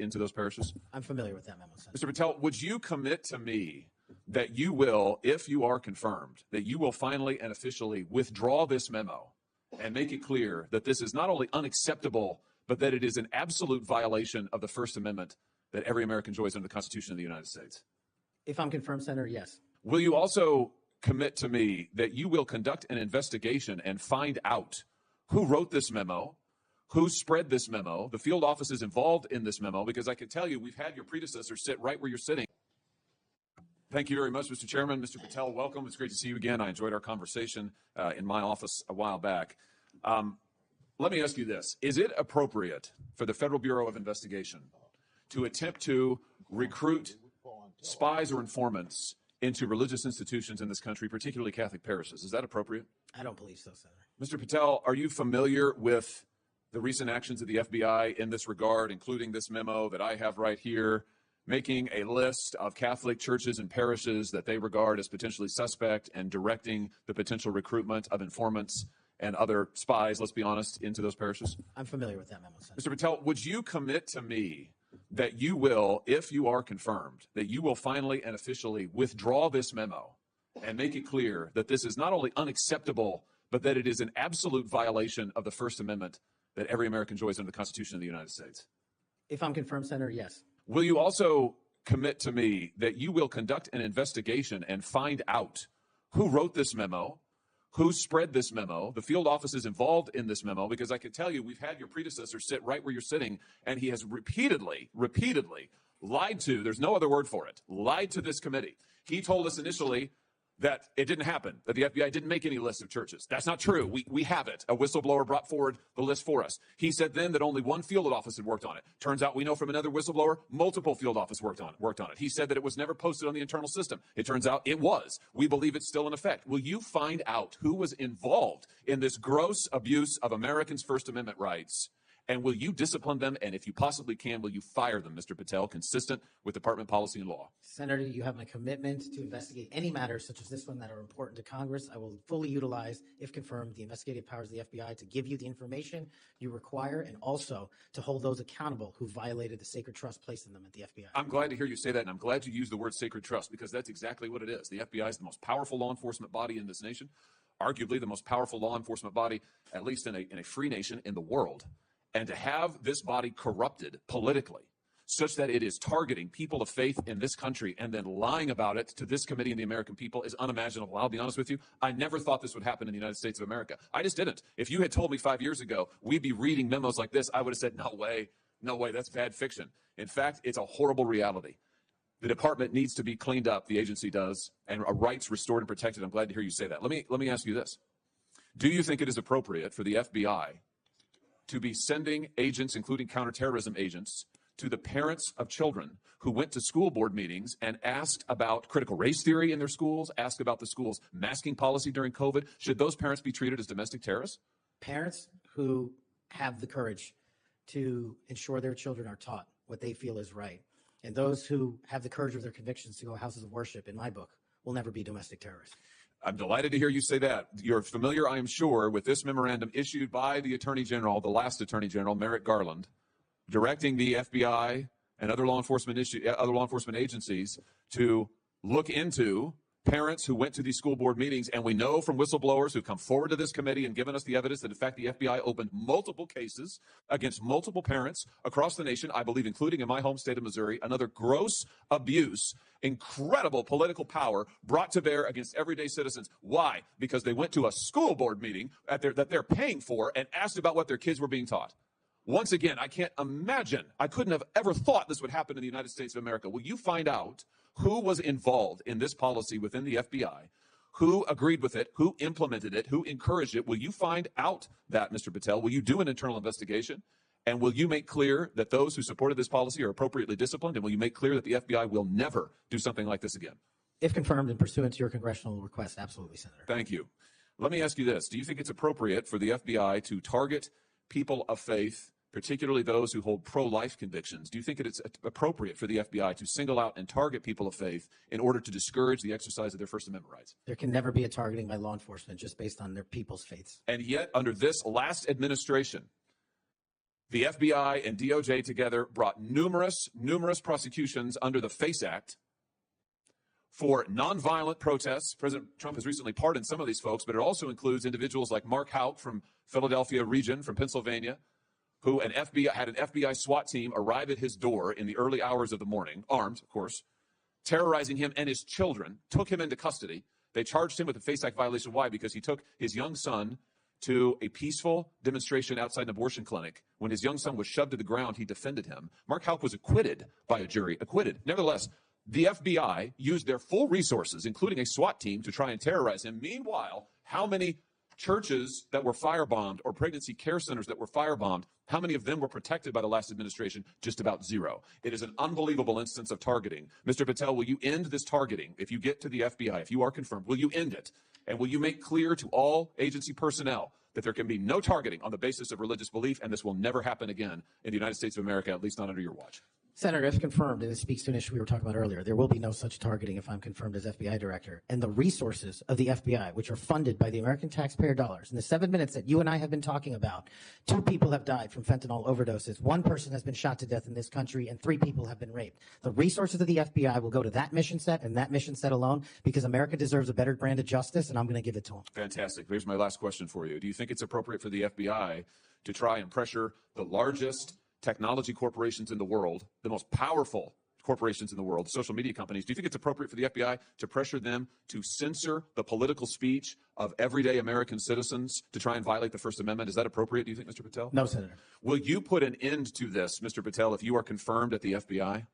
into those parishes? I'm familiar with that memo, Senator. Mr. Patel, would you commit to me that you will, if you are confirmed, that you will finally and officially withdraw this memo and make it clear that this is not only unacceptable, but that it is an absolute violation of the First Amendment that every American enjoys under the Constitution of the United States? If I'm confirmed, Senator, yes. Will you also commit to me that you will conduct an investigation and find out who wrote this memo, who spread this memo, the field offices involved in this memo, because I can tell you we've had your predecessor sit right where you're sitting. Thank you very much, Mr. Chairman. Mr. Patel, welcome. It's great to see you again. I enjoyed our conversation in my office a while back. Let me ask you this. Is it appropriate for the Federal Bureau of Investigation to attempt to recruit spies or informants into religious institutions in this country, particularly Catholic parishes? Is that appropriate? I don't believe so, Senator. Mr. Patel, are you familiar with the recent actions of the FBI in this regard, including this memo that I have right here, making a list of Catholic churches and parishes that they regard as potentially suspect and directing the potential recruitment of informants and other spies, let's be honest, into those parishes? I'm familiar with that memo, Senator. Mr. Patel, would you commit to me that you will, if you are confirmed, that you will finally and officially withdraw this memo and make it clear that this is not only unacceptable, but that it is an absolute violation of the First Amendment that every American enjoys under the Constitution of the United States? If I'm confirmed, Senator, yes. Will you also commit to me that you will conduct an investigation and find out who wrote this memo, who spread this memo, the field offices involved in this memo, because I can tell you we've had your predecessor sit right where you're sitting, and he has repeatedly lied to, there's no other word for it, lied to this committee. He told us initially that it didn't happen, that the FBI didn't make any list of churches. That's not true. We have it. A whistleblower brought forward the list for us. He said then that only one field office had worked on it. Turns out we know from another whistleblower, multiple field offices worked on it. He said that it was never posted on the internal system. It turns out it was. We believe it's still in effect. Will you find out who was involved in this gross abuse of Americans' First Amendment rights? And will you discipline them? And if you possibly can, will you fire them, Mr. Patel, consistent with department policy and law? Senator, you have my commitment to investigate any matters such as this one that are important to Congress. I will fully utilize, if confirmed, the investigative powers of the FBI to give you the information you require and also to hold those accountable who violated the sacred trust placed in them at the FBI. I'm glad to hear you say that, and I'm glad you use the word sacred trust, because that's exactly what it is. The FBI is the most powerful law enforcement body in this nation, arguably the most powerful law enforcement body, at least in a free nation in the world. And to have this body corrupted politically such that it is targeting people of faith in this country and then lying about it to this committee and the American people is unimaginable. I'll be honest with you. I never thought this would happen in the United States of America. I just didn't. If you had told me 5 years ago we'd be reading memos like this, I would have said, no way, that's bad fiction. In fact, it's a horrible reality. The department needs to be cleaned up, the agency does, and rights restored and protected. I'm glad to hear you say that. Let me ask you this. Do you think it is appropriate for the FBI to be sending agents, including counterterrorism agents, to the parents of children who went to school board meetings and asked about critical race theory in their schools, asked about the school's masking policy during COVID? Should those parents be treated as domestic terrorists? Parents who have the courage to ensure their children are taught what they feel is right, and those who have the courage of their convictions to go houses of worship, in my book, will never be domestic terrorists. I'm delighted to hear you say that. You're familiar, I am sure, with this memorandum issued by the Attorney General, the last Attorney General, Merrick Garland, directing the FBI and other law enforcement agencies to look into parents who went to these school board meetings. And we know from whistleblowers who come forward to this committee and given us the evidence that, in fact, the FBI opened multiple cases against multiple parents across the nation, I believe, including in my home state of Missouri, another gross abuse, incredible political power brought to bear against everyday citizens. Why? Because they went to a school board meeting that they're paying for and asked about what their kids were being taught. Once again, I can't imagine, I couldn't have ever thought this would happen in the United States of America. Will you find out who was involved in this policy within the FBI, who agreed with it, who implemented it, who encouraged it? Will you find out that, Mr. Patel? Will you do an internal investigation? And will you make clear that those who supported this policy are appropriately disciplined? And will you make clear that the FBI will never do something like this again? If confirmed and pursuant to your congressional request, absolutely, Senator. Thank you. Let me ask you this. Do you think it's appropriate for the FBI to target people of faith, particularly those who hold pro-life convictions? Do you think it's appropriate for the FBI to single out and target people of faith in order to discourage the exercise of their First Amendment rights? There can never be a targeting by law enforcement just based on their people's faiths. And yet, under this last administration, The FBI and DOJ together brought numerous prosecutions under the FACE Act for nonviolent protests. President Trump has recently pardoned some of these folks, but it also includes individuals like Mark Houck from Philadelphia region, from Pennsylvania, who had an FBI SWAT team arrive at his door in the early hours of the morning, armed, of course, terrorizing him and his children, took him into custody. They charged him with a FACE Act violation. Why? Because he took his young son to a peaceful demonstration outside an abortion clinic. When his young son was shoved to the ground, he defended him. Mark Houck was acquitted by a jury, acquitted. Nevertheless, the FBI used their full resources, including a SWAT team, to try and terrorize him. Meanwhile, how many churches that were firebombed or pregnancy care centers that were firebombed, how many of them were protected by the last administration? Just about zero. It is an unbelievable instance of targeting. Mr. Patel, will you end this targeting? If you get to the FBI, if you are confirmed, will you end it? And will you make clear to all agency personnel that there can be no targeting on the basis of religious belief, and this will never happen again in the United States of America, at least not under your watch? Senator, if confirmed, and it speaks to an issue we were talking about earlier, there will be no such targeting if I'm confirmed as FBI director. And the resources of the FBI, which are funded by the American taxpayer dollars, in the 7 minutes that you and I have been talking about, 2 people have died from fentanyl overdoses, 1 person has been shot to death in this country, and 3 people have been raped. The resources of the FBI will go to that mission set and that mission set alone, because America deserves a better brand of justice, and I'm going to give it to them. Fantastic. Here's my last question for you. Do you think it's appropriate for the FBI to try and pressure the largest technology corporations in the world, the most powerful corporations in the world, social media companies? Do you think it's appropriate for the FBI to pressure them to censor the political speech of everyday American citizens to try and violate the First Amendment? Is that appropriate, do you think, Mr. Patel? No, Senator. Will you put an end to this, Mr. Patel, if you are confirmed at the FBI?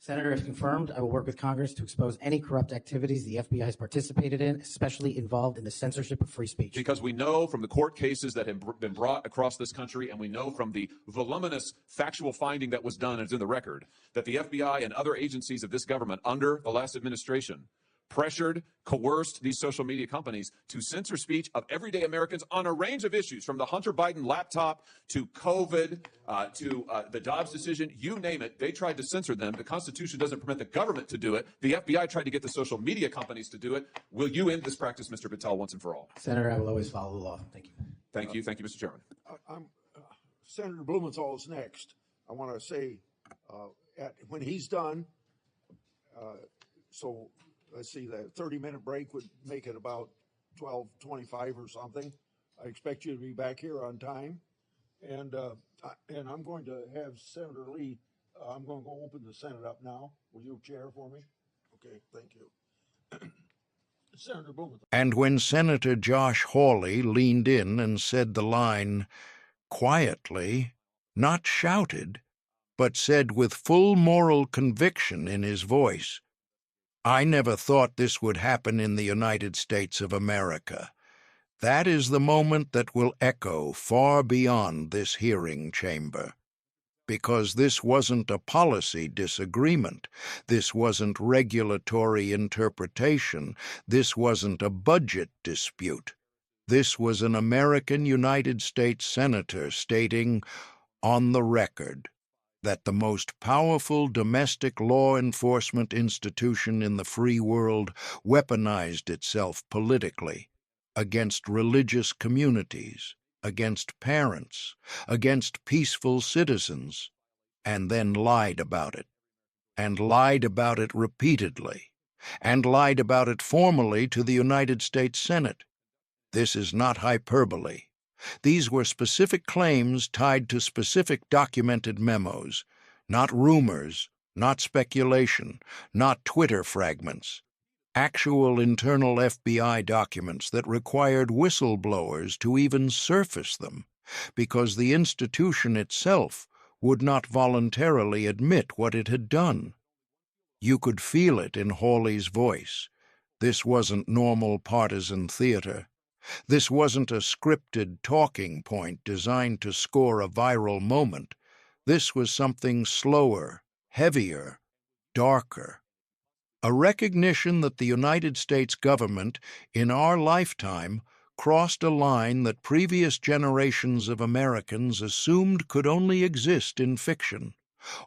Senator, if confirmed, I will work with Congress to expose any corrupt activities the FBI has participated in, especially involved in the censorship of free speech. Because we know from the court cases that have been brought across this country, and we know from the voluminous factual finding that was done, and it's in the record, that the FBI and other agencies of this government under the last administration pressured, coerced these social media companies to censor speech of everyday Americans on a range of issues, from the Hunter Biden laptop to COVID, to the Dobbs decision, you name it. They tried to censor them. The Constitution doesn't permit the government to do it. The FBI tried to get the social media companies to do it. Will you end this practice, Mr. Patel, once and for all? Senator, I will always follow the law. Thank you. Thank you. Thank you, Mr. Chairman. Senator Blumenthal is next. I want to say, when he's done, so let's see, that 30-minute break would make it about 12:25 or something. I expect you to be back here on time. And I'm going to have Senator Lee, I'm going to go open the Senate up now. Will you chair for me? Okay, thank you. Senator Blumenthal. And when Senator Josh Hawley leaned in and said the line quietly, not shouted, but said with full moral conviction in his voice, "I never thought this would happen in the United States of America." That is the moment that will echo far beyond this hearing chamber. Because this wasn't a policy disagreement, this wasn't regulatory interpretation, this wasn't a budget dispute. This was an American United States senator stating, on the record, that the most powerful domestic law enforcement institution in the free world weaponized itself politically against religious communities, against parents, against peaceful citizens, and then lied about it, and lied about it repeatedly, and lied about it formally to the United States Senate. This is not hyperbole. These were specific claims tied to specific documented memos, not rumors, not speculation, not Twitter fragments. Actual internal FBI documents that required whistleblowers to even surface them, because the institution itself would not voluntarily admit what it had done. You could feel it in Hawley's voice. This wasn't normal partisan theater. This wasn't a scripted talking point designed to score a viral moment. This was something slower, heavier, darker. A recognition that the United States government, in our lifetime, crossed a line that previous generations of Americans assumed could only exist in fiction,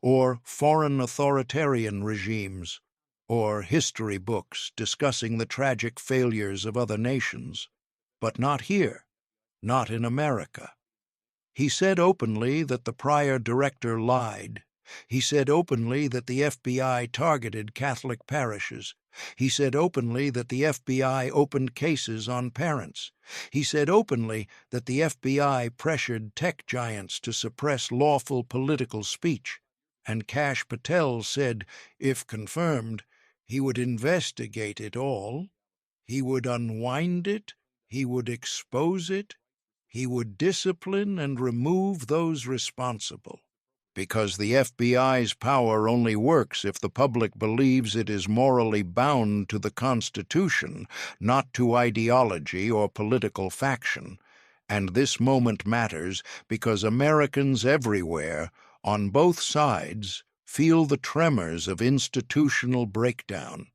or foreign authoritarian regimes, or history books discussing the tragic failures of other nations. But not here, not in America. He said openly that the prior director lied. He said openly that the FBI targeted Catholic parishes. He said openly that the FBI opened cases on parents. He said openly that the FBI pressured tech giants to suppress lawful political speech. And Kash Patel said, if confirmed, he would investigate it all. He would unwind it. He would expose it. He would discipline and remove those responsible. Because the FBI's power only works if the public believes it is morally bound to the Constitution, not to ideology or political faction. And this moment matters because Americans everywhere, on both sides, feel the tremors of institutional breakdown.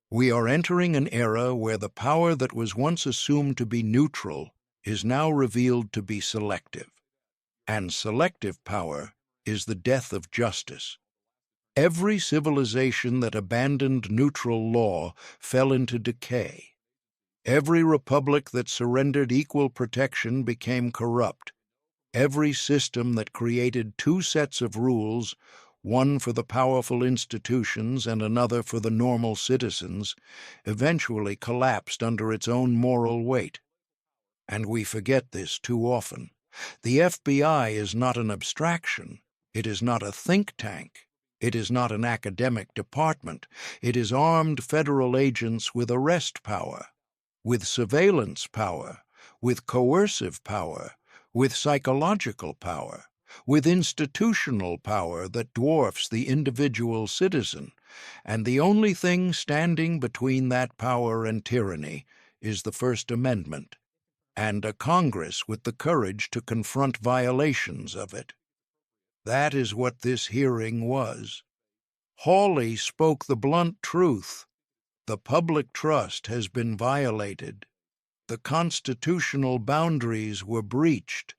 We are entering an era where the power that was once assumed to be neutral is now revealed to be selective. And selective power is the death of justice. Every civilization that abandoned neutral law fell into decay. Every republic that surrendered equal protection became corrupt. Every system that created two sets of rules, one for the powerful institutions and another for the normal citizens, eventually collapsed under its own moral weight. And we forget this too often. The FBI is not an abstraction. It is not a think tank. It is not an academic department. It is armed federal agents with arrest power, with surveillance power, with coercive power, with psychological power, with institutional power that dwarfs the individual citizen. And the only thing standing between that power and tyranny is the First Amendment, and a Congress with the courage to confront violations of it. That is what this hearing was. Hawley spoke the blunt truth. The public trust has been violated. The constitutional boundaries were breached,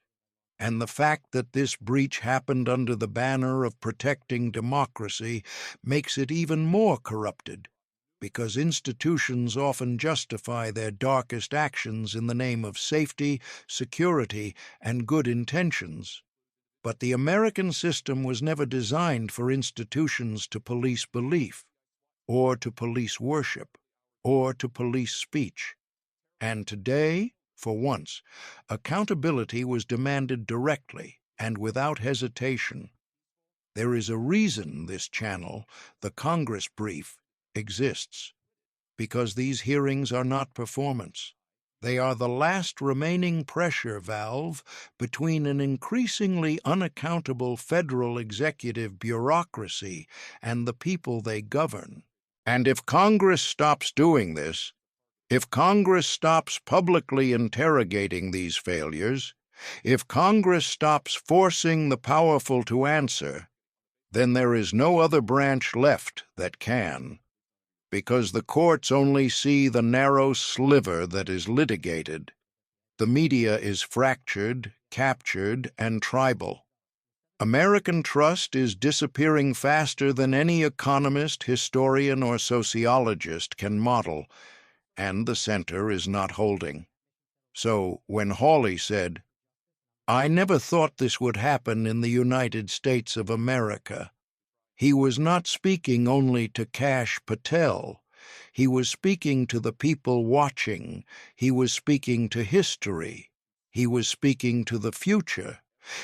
and the fact that this breach happened under the banner of protecting democracy makes it even more corrupted, because institutions often justify their darkest actions in the name of safety, security, and good intentions. But the American system was never designed for institutions to police belief, or to police worship, or to police speech. And today, for once, accountability was demanded directly and without hesitation. There is a reason this channel, the Congress Brief, exists, because these hearings are not performance. They are the last remaining pressure valve between an increasingly unaccountable federal executive bureaucracy and the people they govern. And if Congress stops doing this, if Congress stops publicly interrogating these failures, if Congress stops forcing the powerful to answer, then there is no other branch left that can, because the courts only see the narrow sliver that is litigated. The media is fractured, captured, and tribal. American trust is disappearing faster than any economist, historian, or sociologist can model, and the center is not holding. So when Hawley said, "I never thought this would happen in the United States of America," he was not speaking only to Kash Patel. He was speaking to the people watching. He was speaking to history. He was speaking to the future.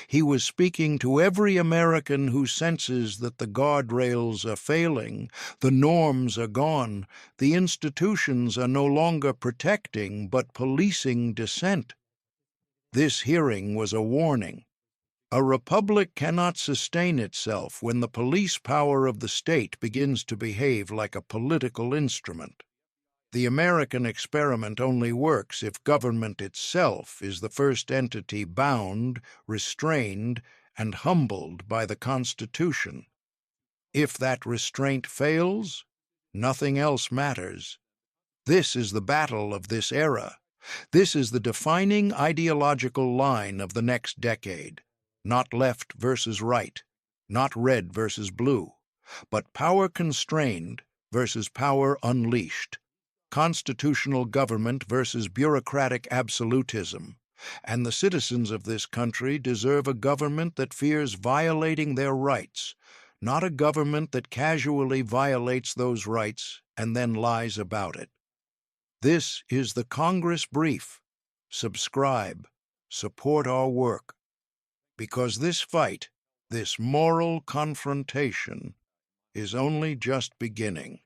He was speaking to every American who senses that the guardrails are failing, the norms are gone, the institutions are no longer protecting but policing dissent. This hearing was a warning. A republic cannot sustain itself when the police power of the state begins to behave like a political instrument. The American experiment only works if government itself is the first entity bound, restrained, and humbled by the Constitution. If that restraint fails, nothing else matters. This is the battle of this era. This is the defining ideological line of the next decade. Not left versus right, not red versus blue, but power constrained versus power unleashed. Constitutional government versus bureaucratic absolutism, And the citizens of this country deserve a government that fears violating their rights, not a government that casually violates those rights and then lies about it. This is the Congress Brief. Subscribe, support our work, because this fight, this moral confrontation, is only just beginning.